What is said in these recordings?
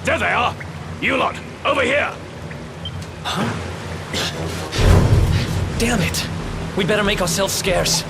There they are! You lot, over here! Huh? Damn it! We better make ourselves scarce.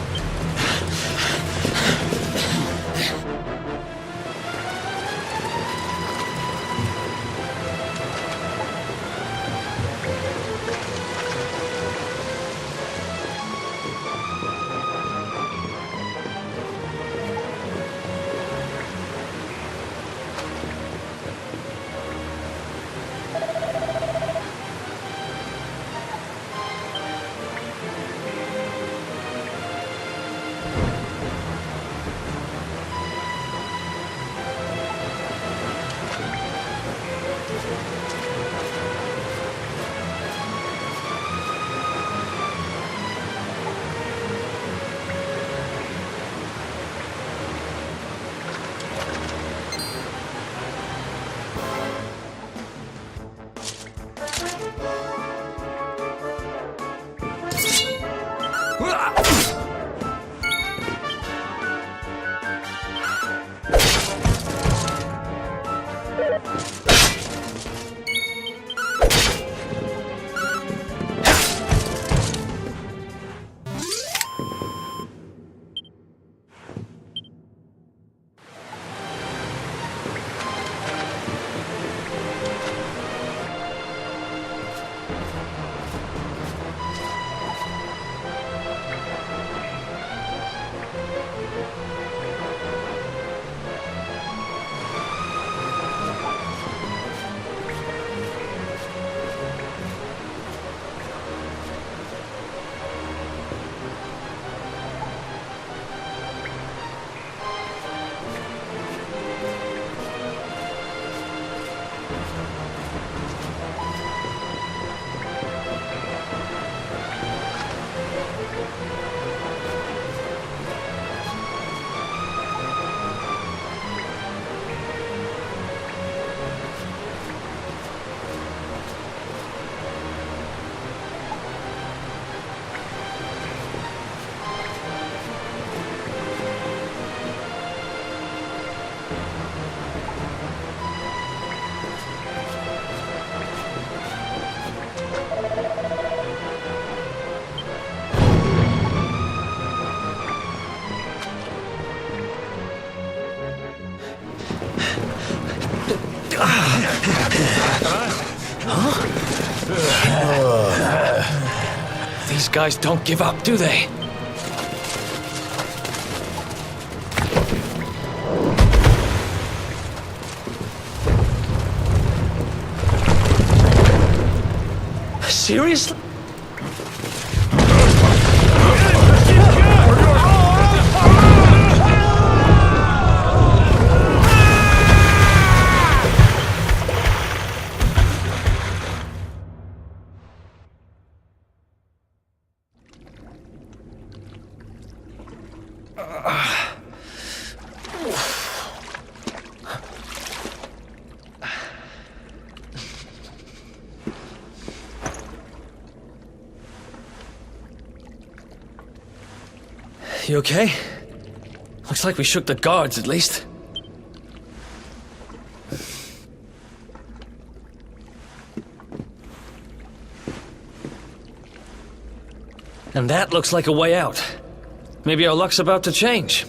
These guys don't give up, do they? Seriously? You okay? Looks like we shook the guards, at least. And that looks like a way out. Maybe our luck's about to change.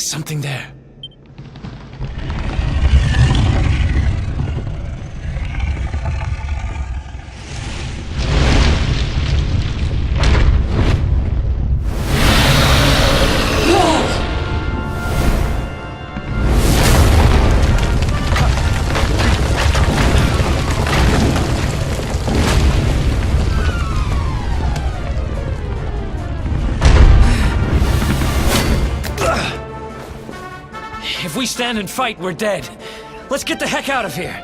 something there. If we stand and fight, we're dead. Let's get the heck out of here.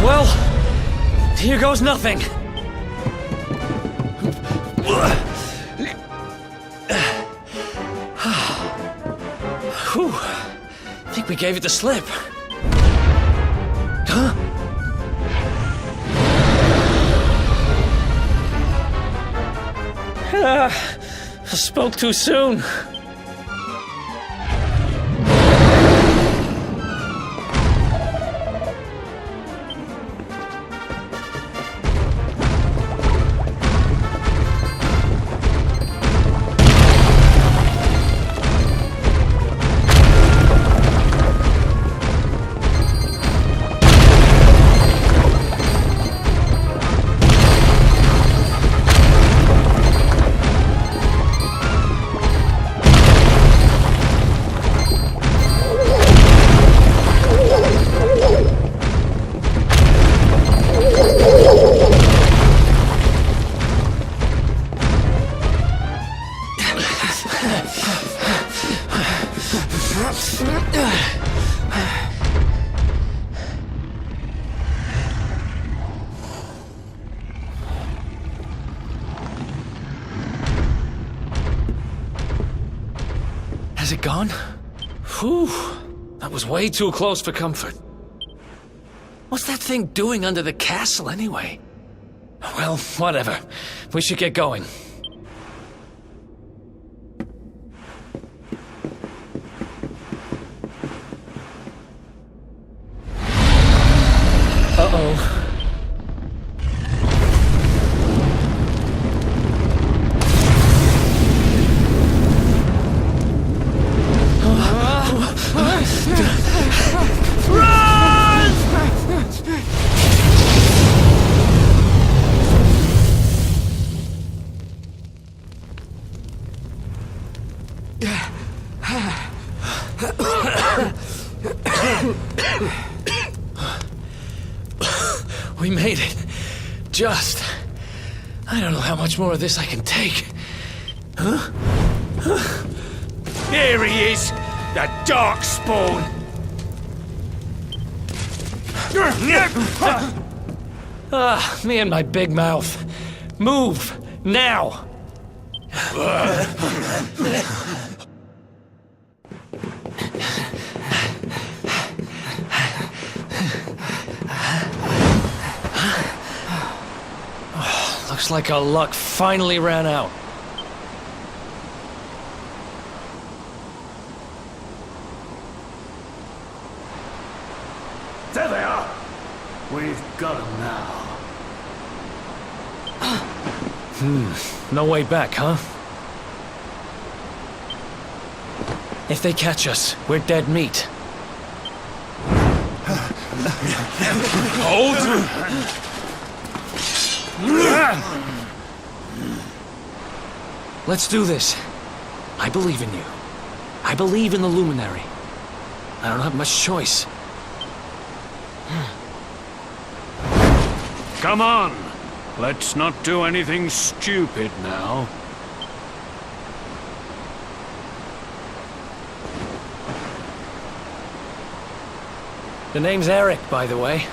Well, here goes nothing. Whew. I think we gave it the slip. Huh? I spoke too soon. Has it gone? Whew. That was way too close for comfort. What's that thing doing under the castle, anyway? Well, whatever. We should get going. Uh-oh. We made it. Just. I don't know how much more of this I can take. Huh? Here he is, the dark spawn. Me and my big mouth. Move, now! Looks like our luck finally ran out. There they are. We've got them now. No way back, huh? If they catch us, we're dead meat. Hold! Let's do this. I believe in you. I believe in the Luminary. I don't have much choice. Come on. Let's not do anything stupid now. The name's Erik, by the way.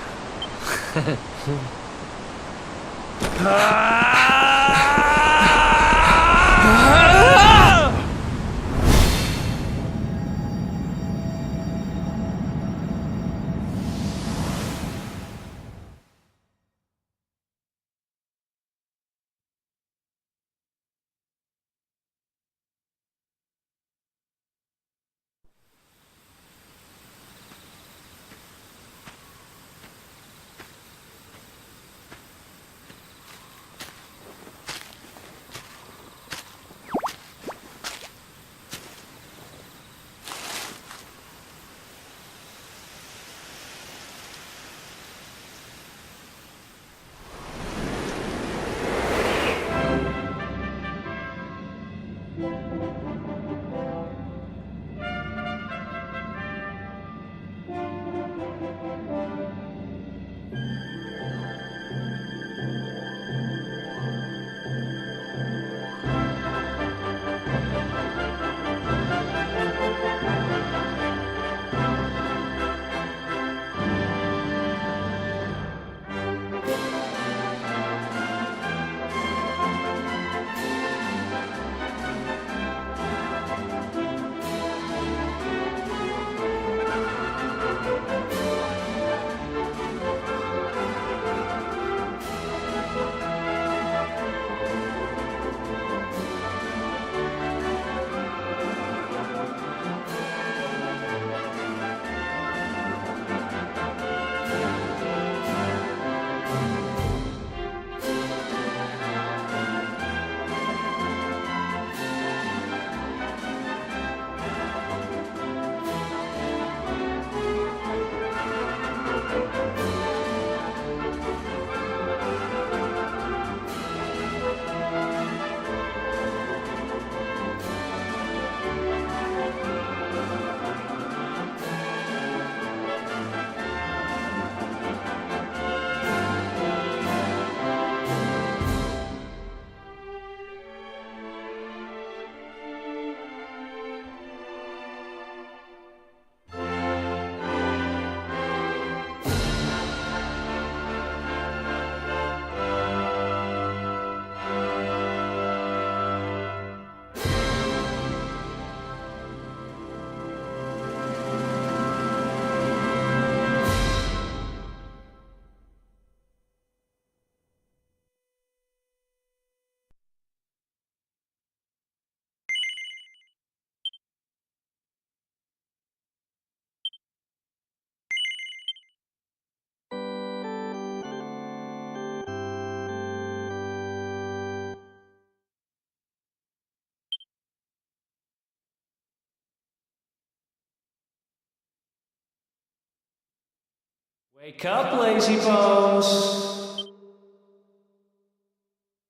Wake up, lazy bones!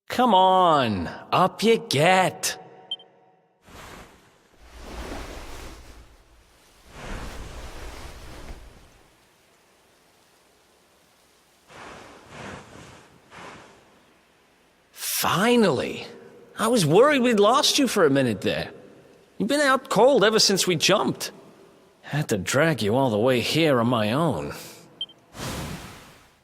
Come on, up you get! Finally! I was worried we'd lost you for a minute there. You've been out cold ever since we jumped. Had to drag you all the way here on my own.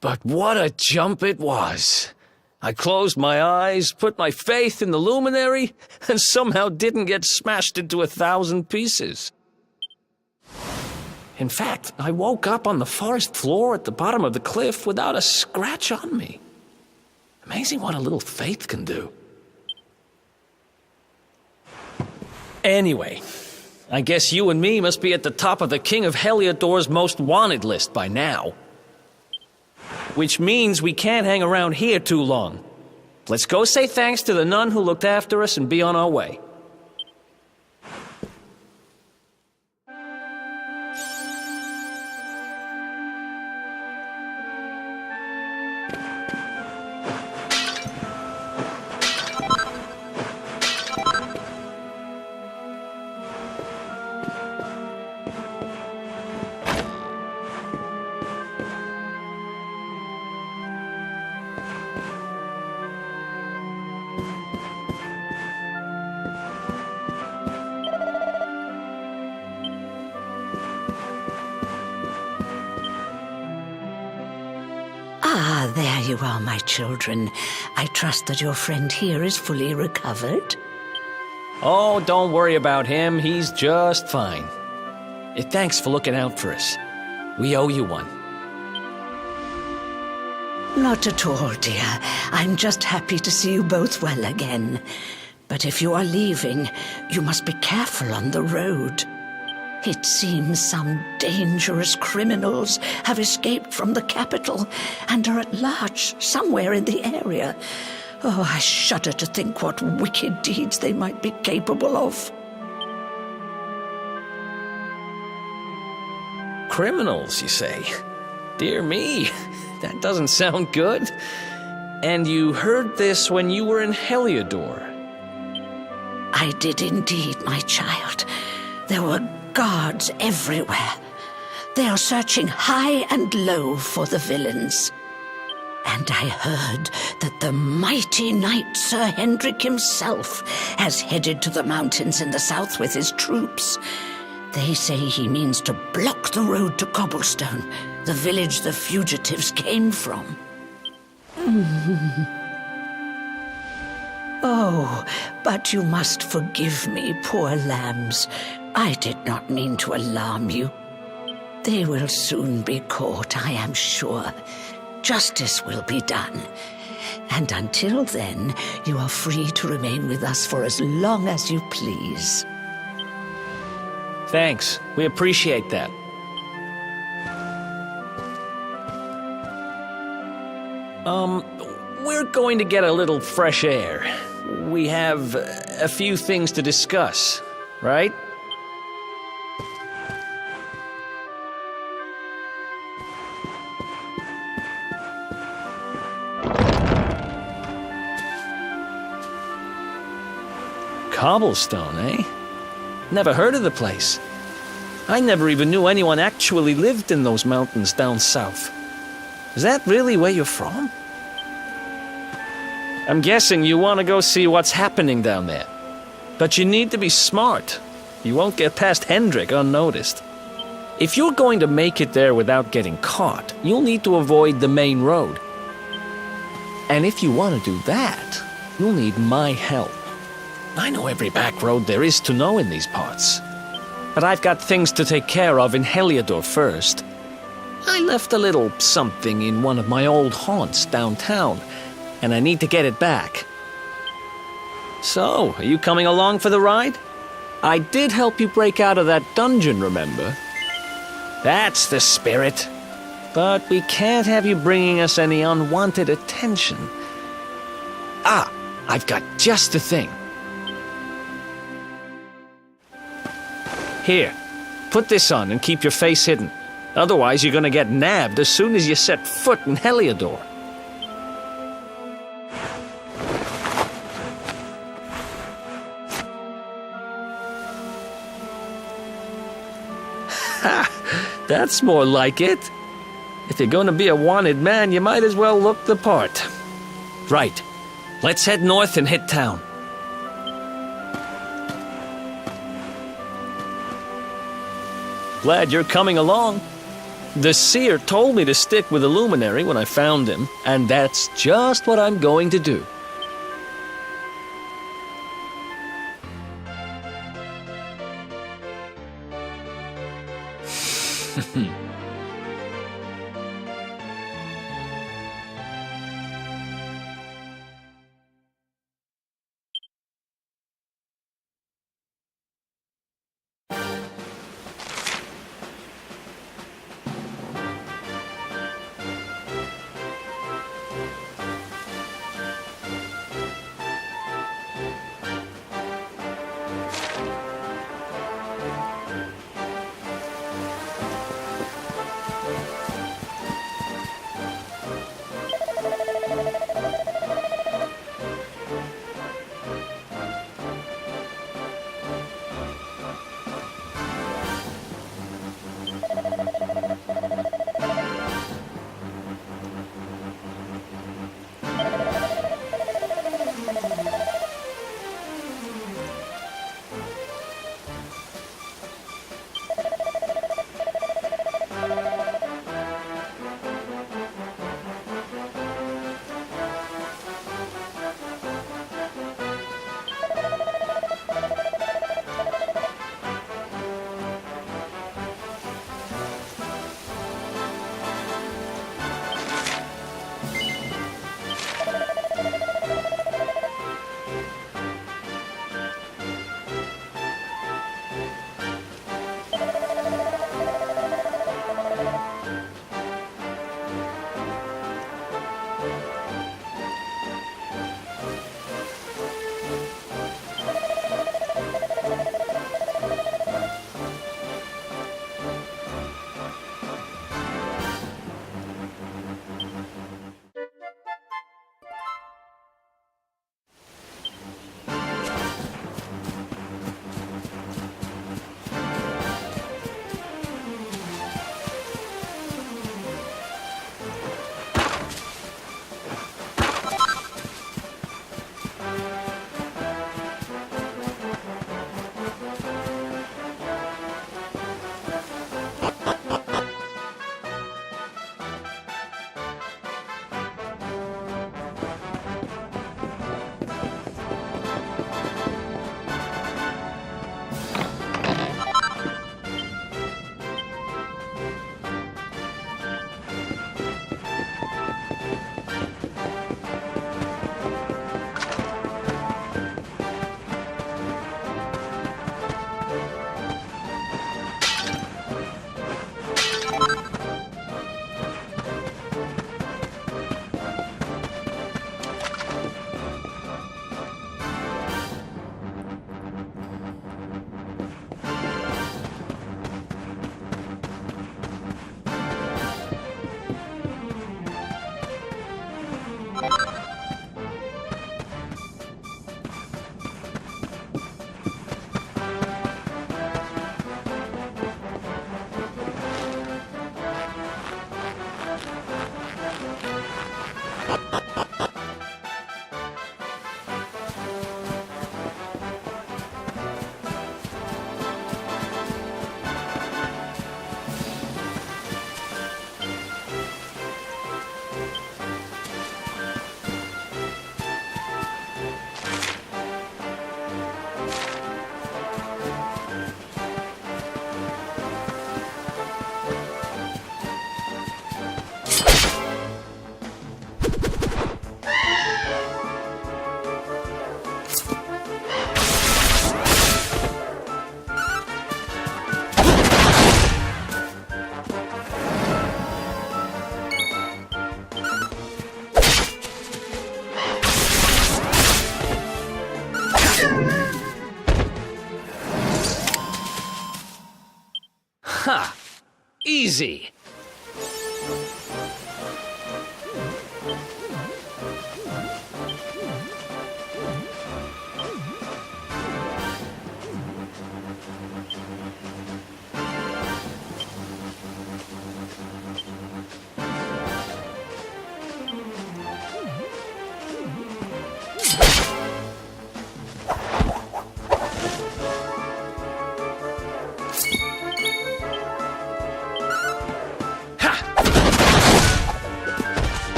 But what a jump it was! I closed my eyes, put my faith in the luminary, and somehow didn't get smashed into 1,000 pieces. In fact, I woke up on the forest floor at the bottom of the cliff without a scratch on me. Amazing what a little faith can do. Anyway, I guess you and me must be at the top of the King of Heliodor's most wanted list by now. Which means we can't hang around here too long. Let's go say thanks to the nun who looked after us and be on our way. Ah, there you are, my children. I trust that your friend here is fully recovered. Oh, don't worry about him. He's just fine. Thanks for looking out for us. We owe you one. Not at all, dear. I'm just happy to see you both well again. But if you are leaving, you must be careful on the road. It seems some dangerous criminals have escaped from the capital and are at large somewhere in the area. Oh, I shudder to think what wicked deeds they might be capable of. Criminals, you say? Dear me, that doesn't sound good. And you heard this when you were in Heliodor? I did indeed, my child. There were guards everywhere. They are searching high and low for the villains. And I heard that the mighty knight Sir Hendrik himself has headed to the mountains in the south with his troops. They say he means to block the road to Cobblestone, the village the fugitives came from. Oh, but you must forgive me, poor lambs. I did not mean to alarm you. They will soon be caught, I am sure. Justice will be done. And until then, you are free to remain with us for as long as you please. Thanks. We appreciate that. We're going to get a little fresh air. We have a few things to discuss, right? Cobblestone, eh? Never heard of the place. I never even knew anyone actually lived in those mountains down south. Is that really where you're from? I'm guessing you want to go see what's happening down there. But you need to be smart. You won't get past Hendrik unnoticed. If you're going to make it there without getting caught, you'll need to avoid the main road. And if you want to do that, you'll need my help. I know every back road there is to know in these parts. But I've got things to take care of in Heliodor first. I left a little something in one of my old haunts downtown, and I need to get it back. So, are you coming along for the ride? I did help you break out of that dungeon, remember? That's the spirit. But we can't have you bringing us any unwanted attention. Ah, I've got just the thing. Here, put this on and keep your face hidden. Otherwise, you're gonna get nabbed as soon as you set foot in Heliodor. Ha! That's more like it. If you're gonna be a wanted man, you might as well look the part. Right. Let's head north and hit town. Glad you're coming along. The seer told me to stick with the luminary when I found him, and that's just what I'm going to do. Easy.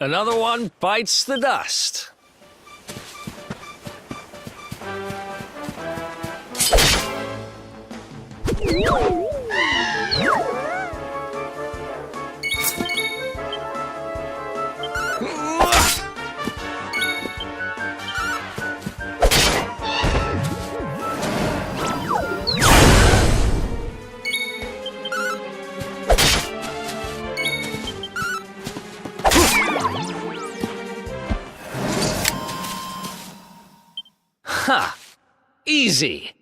Another one bites the dust. Ha! Easy.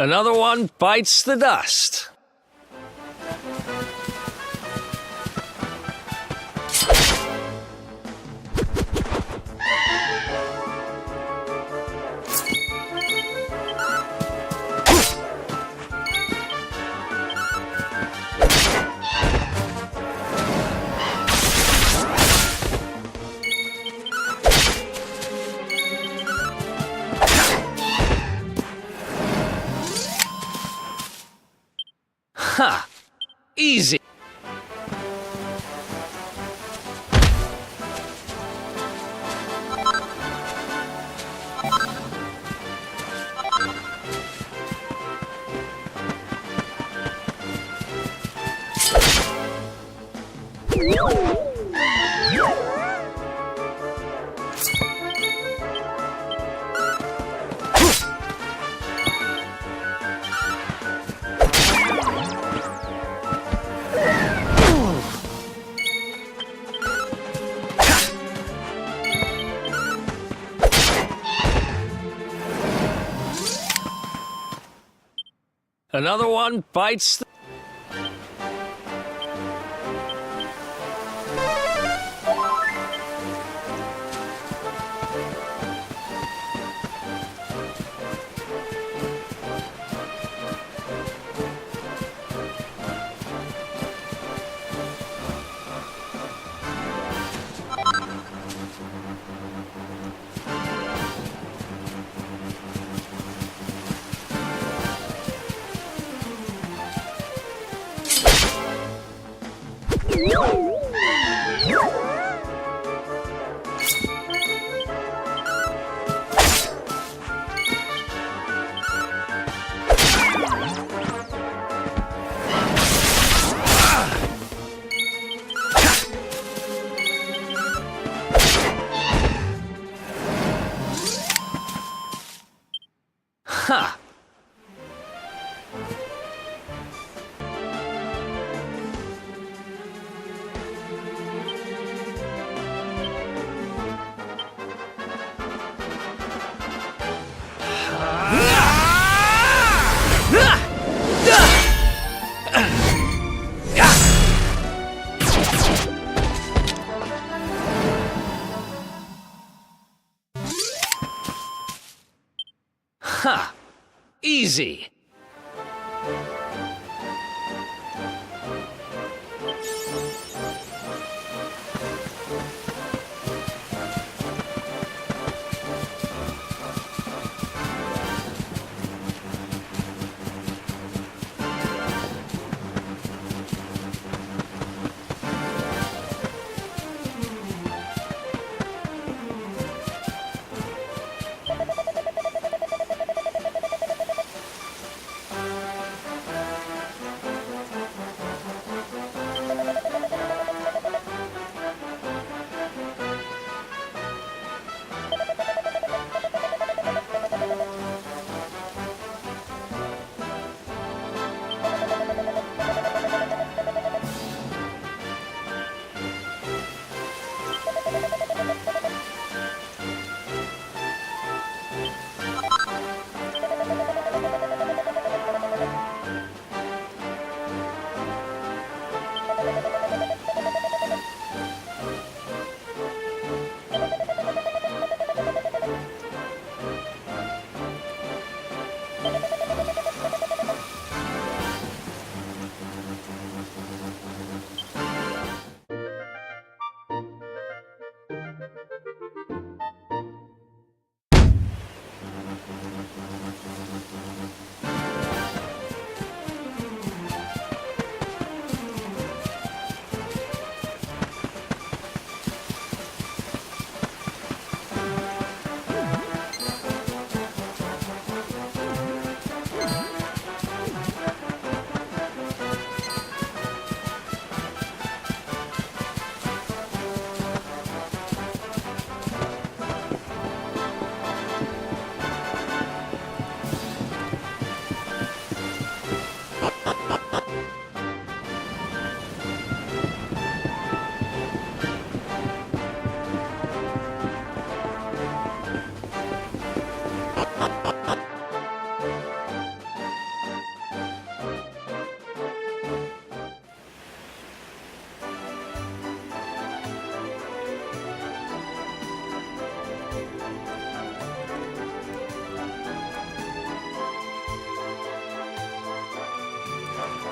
Another one bites the dust. Ha! Easy. Another one bites the... Ha! Ha! Easy.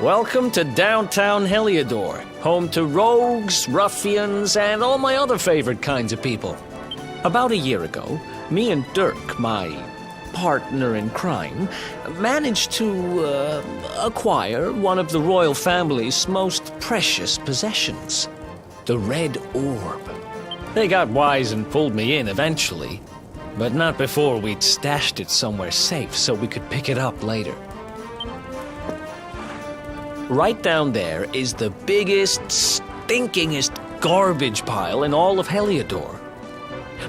Welcome to downtown Heliodor, home to rogues, ruffians, and all my other favorite kinds of people. About a year ago, me and Dirk, my partner in crime, managed to acquire one of the royal family's most precious possessions, the Red Orb. They got wise and pulled me in eventually, but not before we'd stashed it somewhere safe so we could pick it up later. Right down there is the biggest, stinkingest garbage pile in all of Heliodor.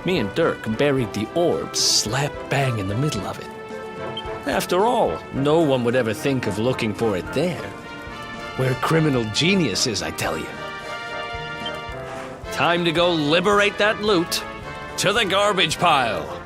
Me and Dirk buried the orb slap bang in the middle of it. After all, no one would ever think of looking for it there. We're criminal geniuses, I tell you. Time to go liberate that loot. To the garbage pile.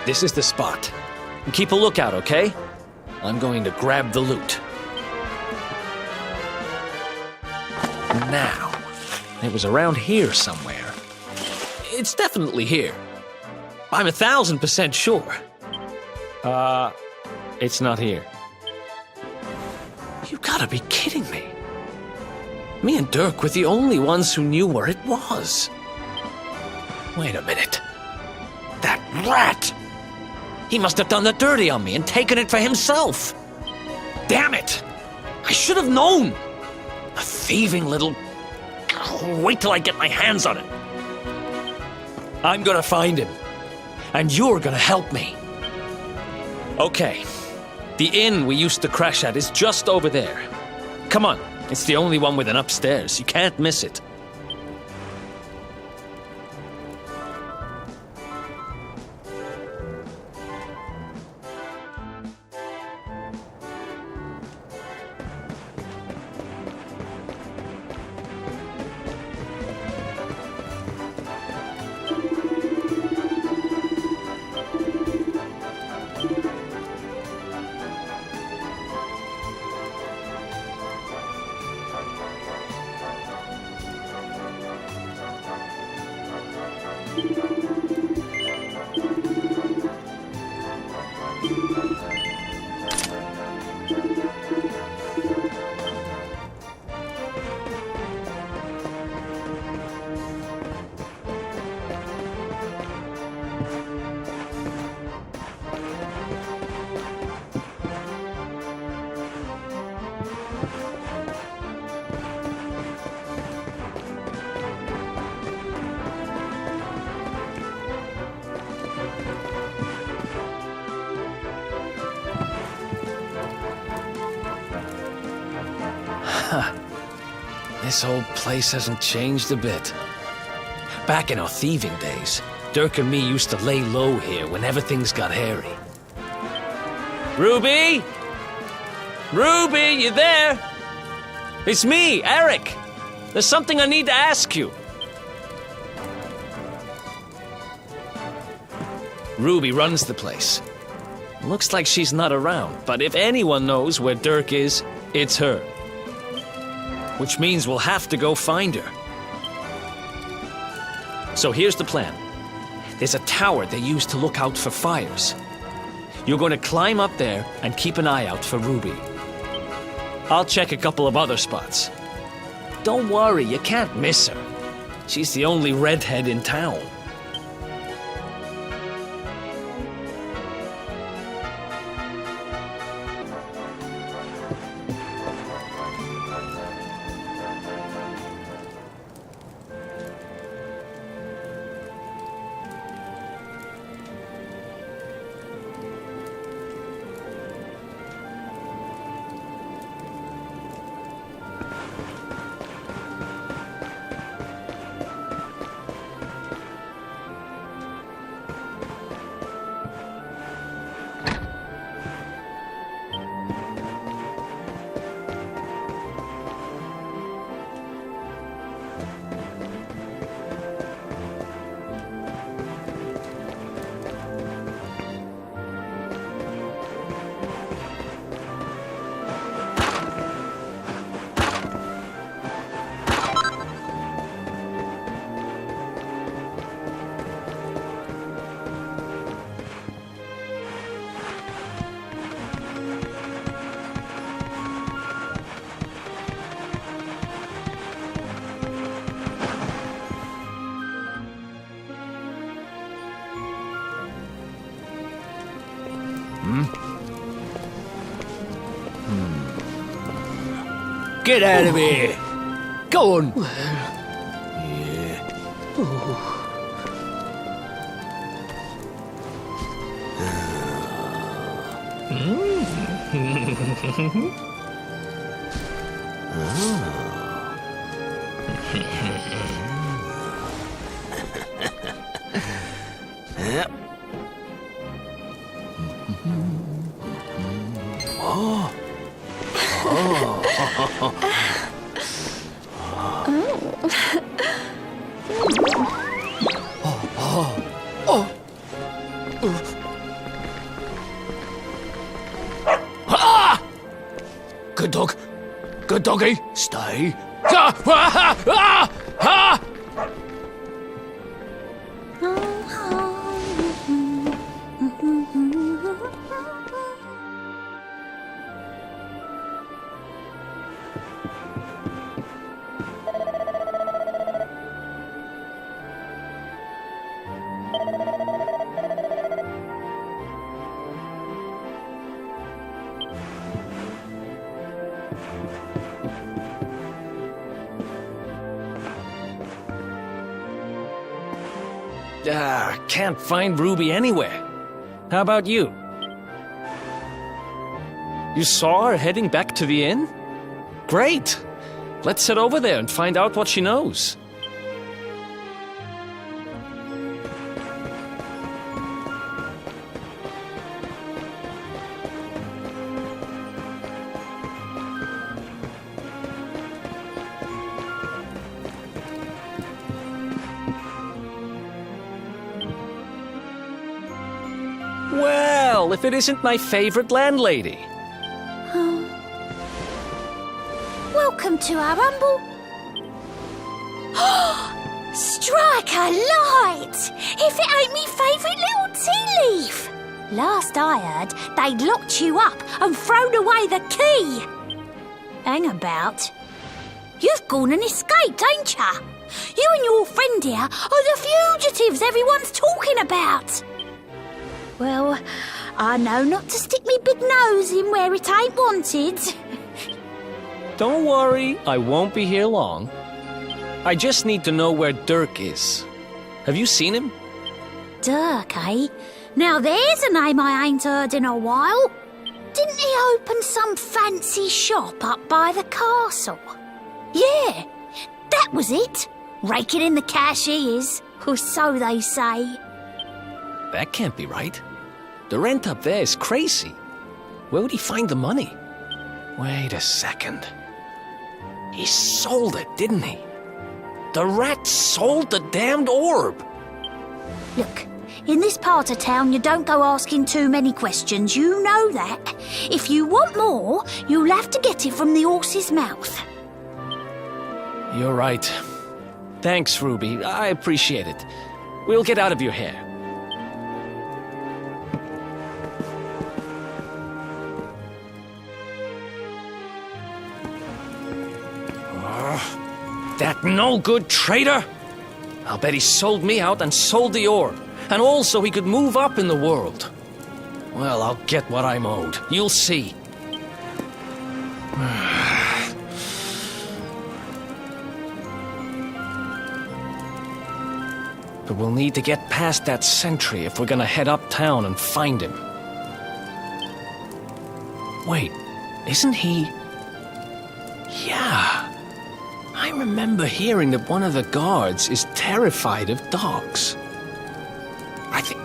This is the spot. Keep a lookout, okay? I'm going to grab the loot. Now, it was around here somewhere. It's definitely here. I'm 1,000% sure. It's not here. You gotta be kidding me. Me and Dirk were the only ones who knew where it was. Wait a minute. That rat! He must have done the dirty on me and taken it for himself. Damn it! I should have known! A thieving little... Wait till I get my hands on it. I'm gonna find him. And you're gonna help me. Okay. The inn we used to crash at is just over there. Come on. It's the only one with an upstairs. You can't miss it. This whole place hasn't changed a bit. Back in our thieving days, Dirk and me used to lay low here whenever things got hairy. Ruby? Ruby, you there? It's me, Erik. There's something I need to ask you. Ruby runs the place. Looks like she's not around, but if anyone knows where Dirk is, it's her. Which means we'll have to go find her. So here's the plan. There's a tower they use to look out for fires. You're going to climb up there and keep an eye out for Ruby. I'll check a couple of other spots. Don't worry, you can't miss her. She's the only redhead in town. Get out of here! Go on! Good doggy. Stay. Ah! Ah! Ah! Ah! Can't find Ruby anywhere. How about you? You saw her heading back to the inn? Great! Let's head over there and find out what she knows. Well, if it isn't my favorite landlady. Welcome to our humble... Strike a light! If it ain't me favourite little tea leaf! Last I heard, they'd locked you up and thrown away the key. Hang about. You've gone and escaped, ain't ya? You and your friend here are the fugitives everyone's talking about. Well, I know not to stick me big nose in where it ain't wanted. Don't worry, I won't be here long. I just need to know where Dirk is. Have you seen him? Dirk, eh? Now there's a name I ain't heard in a while. Didn't he open some fancy shop up by the castle? Yeah, that was it. Raking in the cash he is, or so they say. That can't be right. The rent up there is crazy. Where would he find the money? Wait a second. He sold it, didn't he? The rat sold the damned orb. Look, in this part of town you don't go asking too many questions, you know that. If you want more, you'll have to get it from the horse's mouth. You're right. Thanks, Ruby. I appreciate it. We'll get out of your hair. That no-good traitor! I'll bet he sold me out and sold the orb, and also he could move up in the world. Well, I'll get what I'm owed. You'll see. But we'll need to get past that sentry if we're gonna head uptown and find him. Wait, isn't he... Yeah. I remember hearing that one of the guards is terrified of dogs. I think...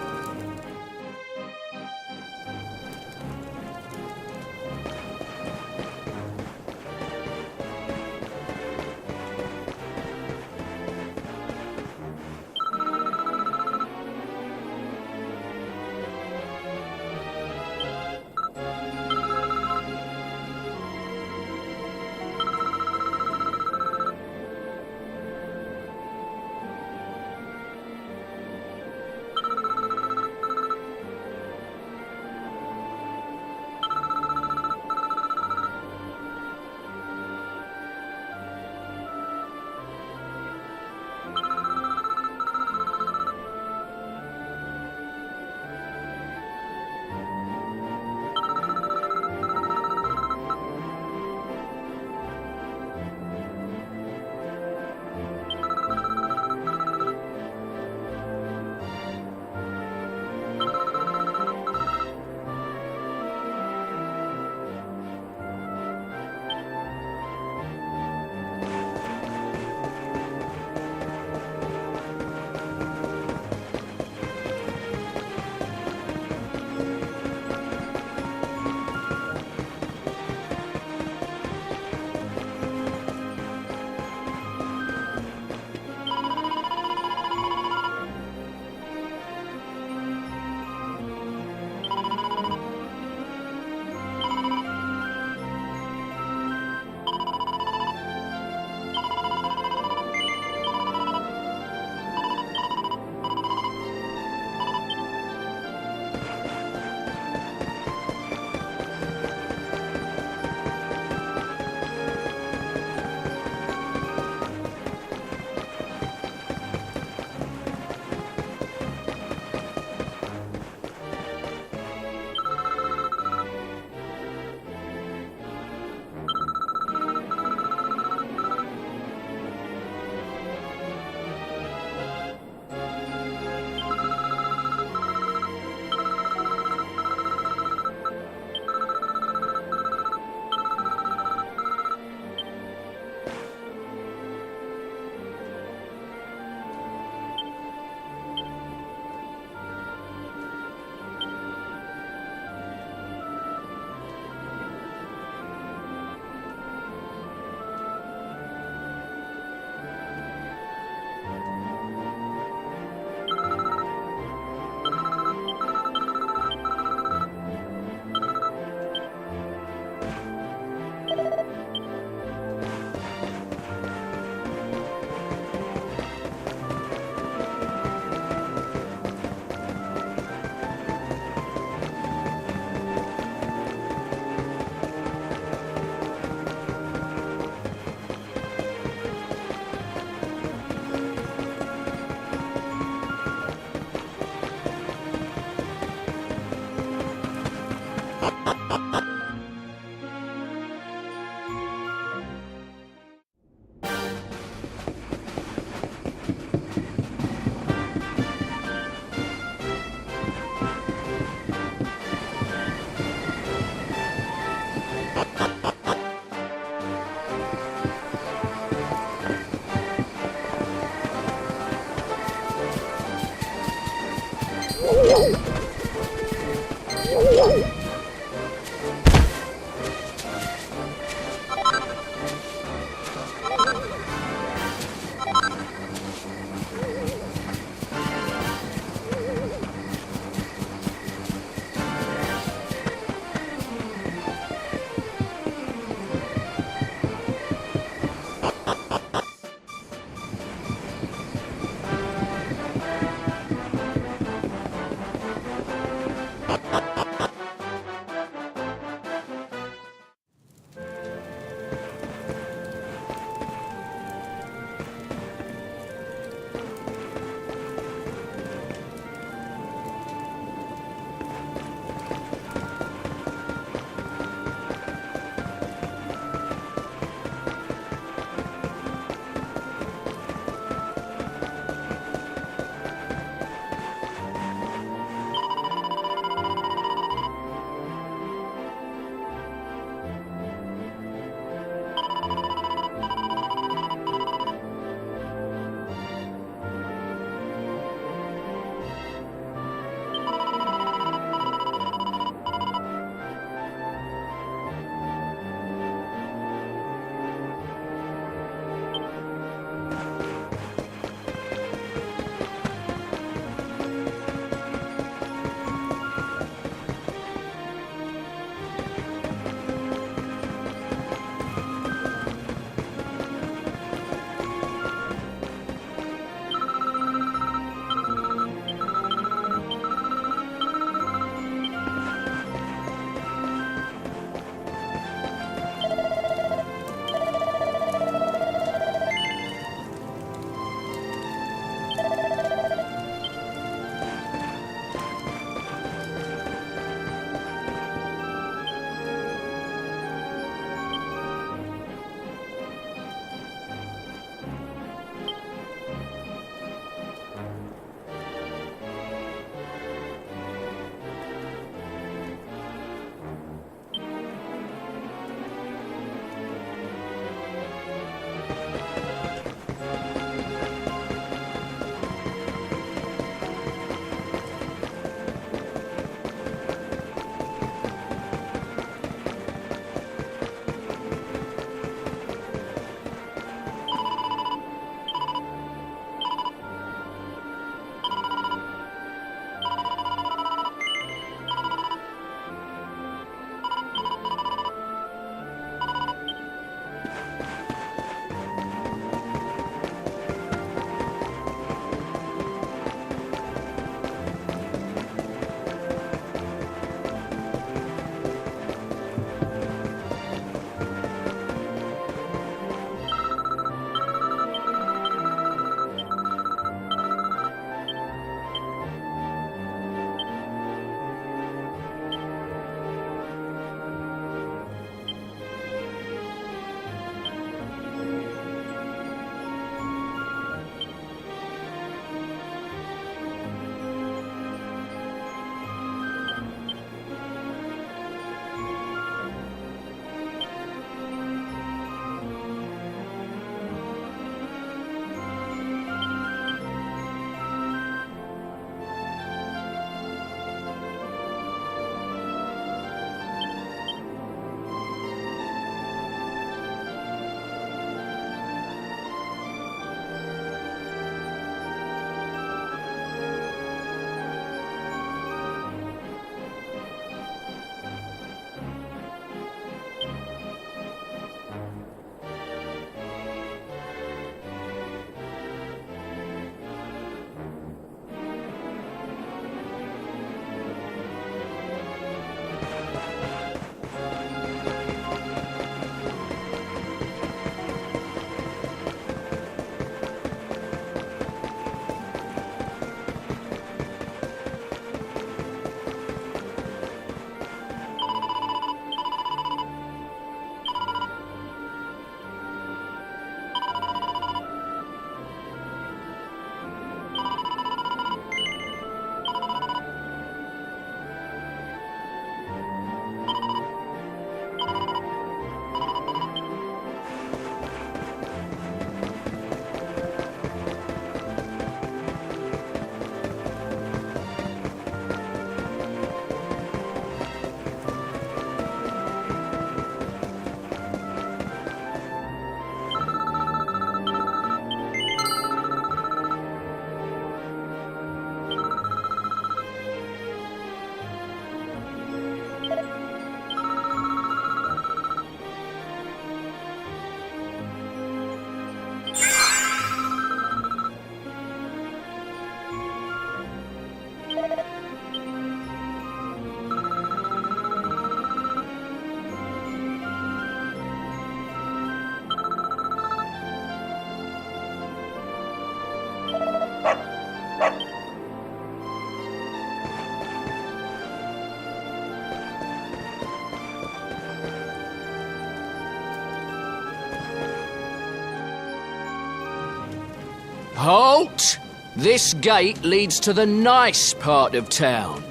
Halt! This gate leads to the nice part of town.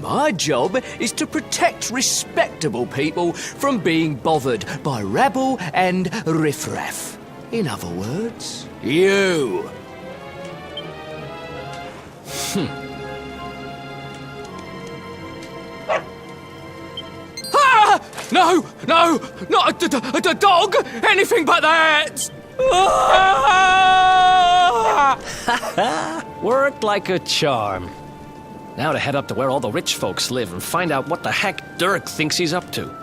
My job is to protect respectable people from being bothered by rabble and riffraff. In other words, you. Ah! No! No! Not a dog! Anything but that! Worked like a charm. Now to head up to where all the rich folks live and find out what the heck Dirk thinks he's up to.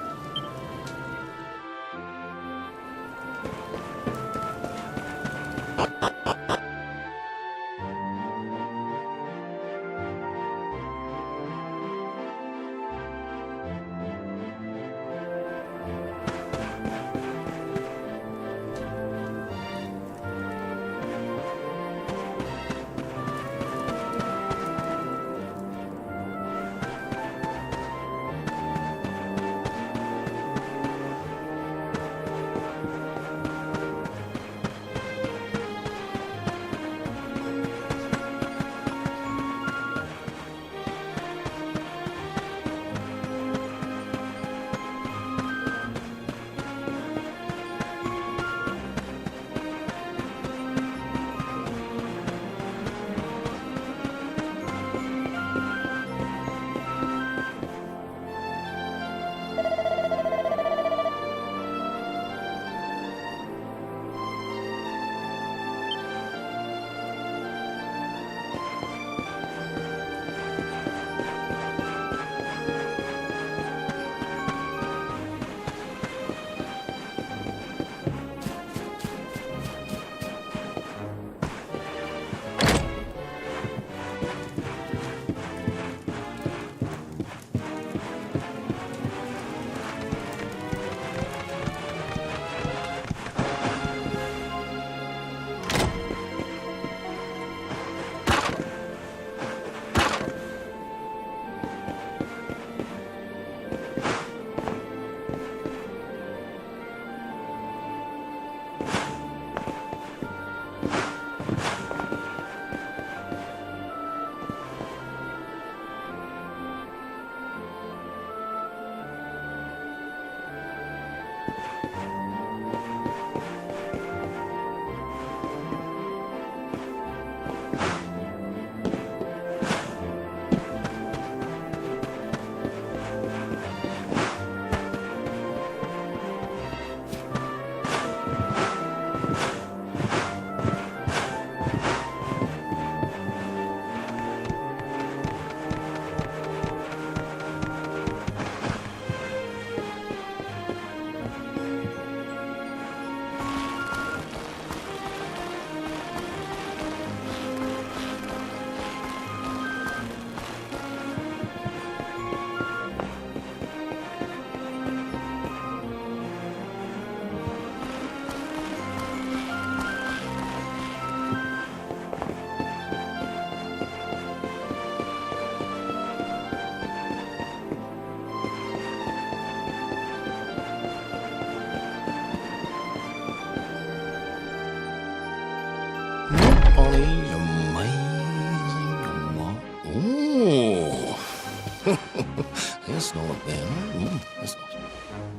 That's not bad. That's not...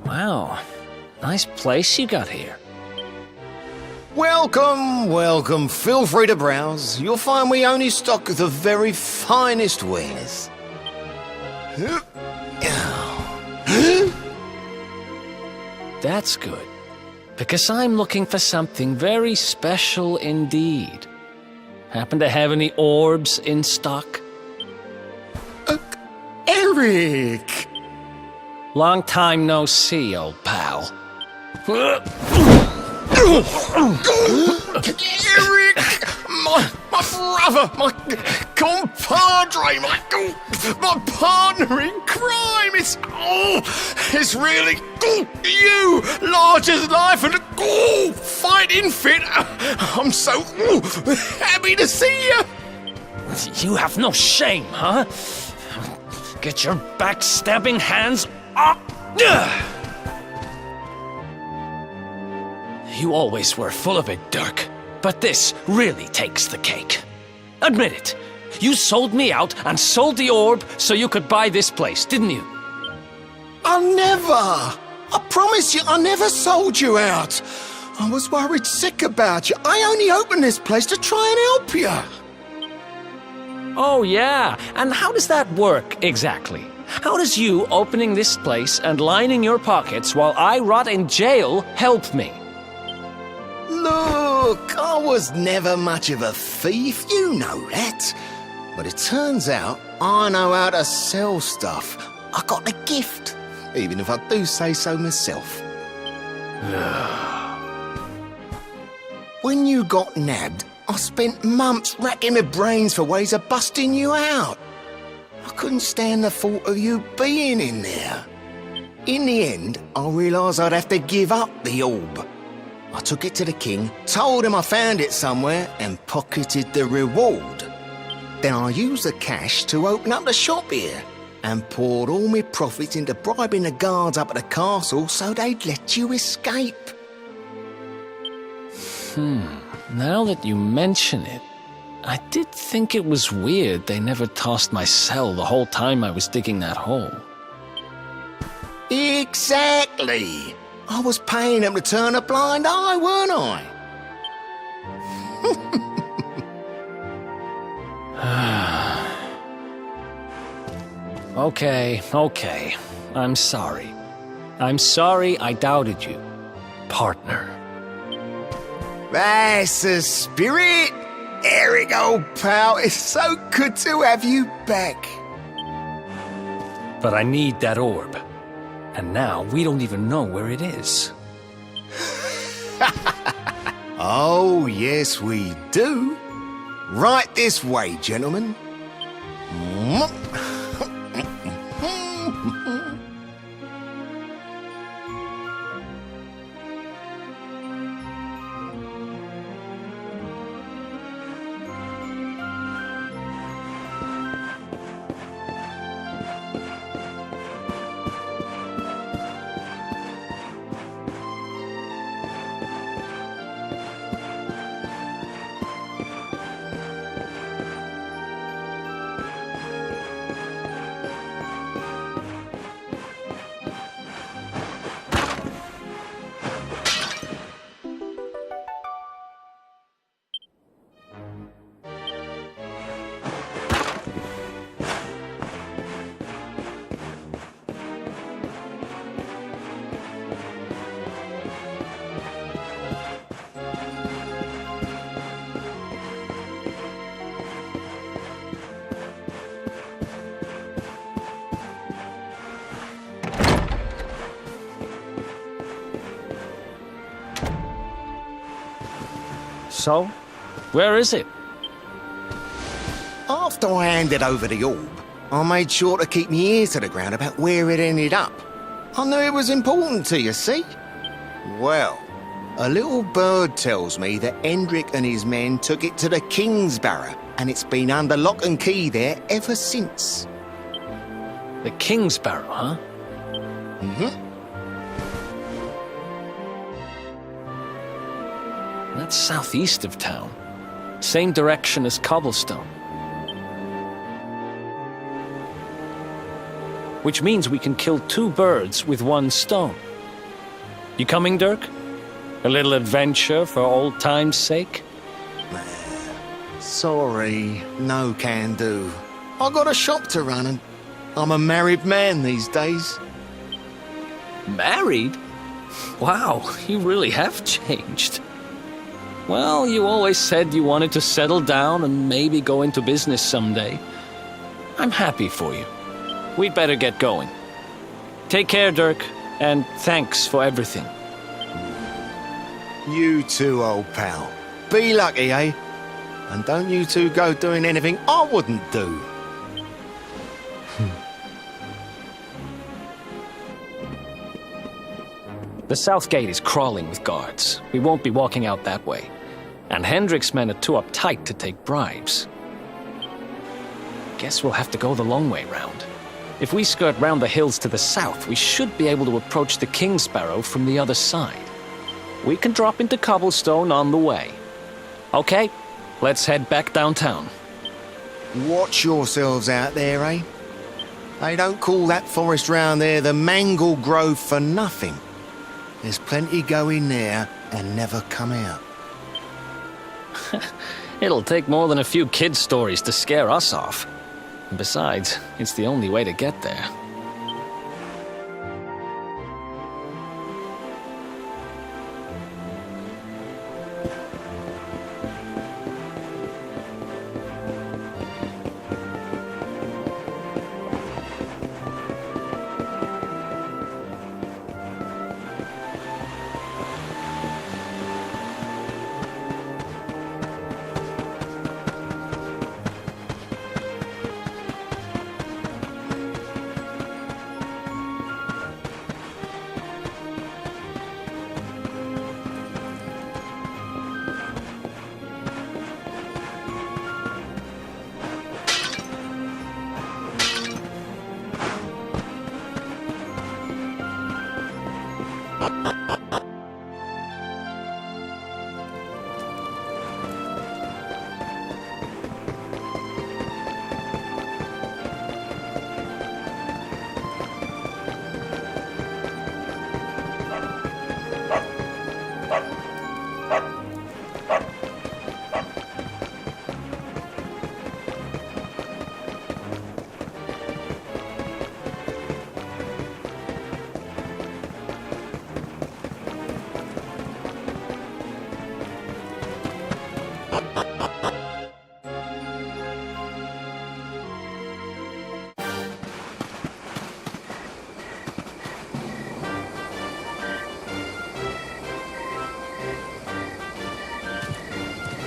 Wow, nice place you got here. Welcome, welcome. Feel free to browse. You'll find we only stock the very finest wares. That's good, because I'm looking for something very special indeed. Happen to have any orbs in stock? Erik! Long time no see, old pal. Erik! My brother, my compadre, my partner in crime! It's really you, large as life and fighting fit. I'm so happy to see you. You have no shame, huh? Get your backstabbing hands up! You always were full of it, Dirk. But this really takes the cake. Admit it. You sold me out and sold the orb so you could buy this place, didn't you? I never! I promise you, I never sold you out. I was worried sick about you. I only opened this place to try and help you. Oh, yeah. And how does that work, exactly? How does you opening this place and lining your pockets while I rot in jail help me? Look, I was never much of a thief, you know that. But it turns out I know how to sell stuff. I got the gift, even if I do say so myself. When you got nabbed, I spent months racking my brains for ways of busting you out. I couldn't stand the thought of you being in there. In the end, I realised I'd have to give up the orb. I took it to the king, told him I found it somewhere, and pocketed the reward. Then I used the cash to open up the shop here, and poured all my profits into bribing the guards up at the castle so they'd let you escape. Now that you mention it, I did think it was weird they never tossed my cell the whole time I was digging that hole. Exactly! I was paying them to turn a blind eye, weren't I? Okay. I'm sorry. I'm sorry I doubted you, partner. That's the spirit! Erik, old pal, it's so good to have you back. But I need that orb. And now we don't even know where it is. Oh, yes we do. Right this way, gentlemen. So, where is it? After I handed over the orb, I made sure to keep my ear to the ground about where it ended up. I knew it was important to you, see? Well, a little bird tells me that Hendrik and his men took it to the King's Barrow, and it's been under lock and key there ever since. The King's Barrow, huh? Mm-hmm. That's southeast of town. Same direction as Cobblestone. Which means we can kill two birds with one stone. You coming, Dirk? A little adventure for old time's sake? Sorry, no can do. I got a shop to run and I'm a married man these days. Married? Wow, you really have changed. Well, you always said you wanted to settle down and maybe go into business someday. I'm happy for you. We'd better get going. Take care, Dirk, and thanks for everything. You too, old pal. Be lucky, eh? And don't you two go doing anything I wouldn't do. The south gate is crawling with guards. We won't be walking out that way. And Hendrik's men are too uptight to take bribes. Guess we'll have to go the long way round. If we skirt round the hills to the south, we should be able to approach the King's Barrow from the other side. We can drop into Cobblestone on the way. Okay, let's head back downtown. Watch yourselves out there, eh? They don't call that forest round there the Mangle Grove for nothing. There's plenty go in there and never come out. It'll take more than a few kids' stories to scare us off. And besides, it's the only way to get there.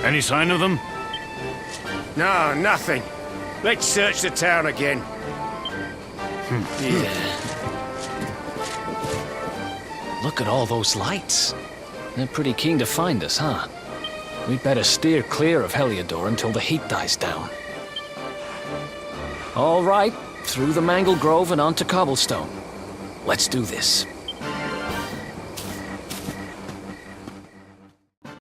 Any sign of them? No, nothing. Let's search the town again. Look at all those lights. They're pretty keen to find us, huh? We'd better steer clear of Heliodor until the heat dies down. All right, through the Mangle Grove and onto Cobblestone. Let's do this.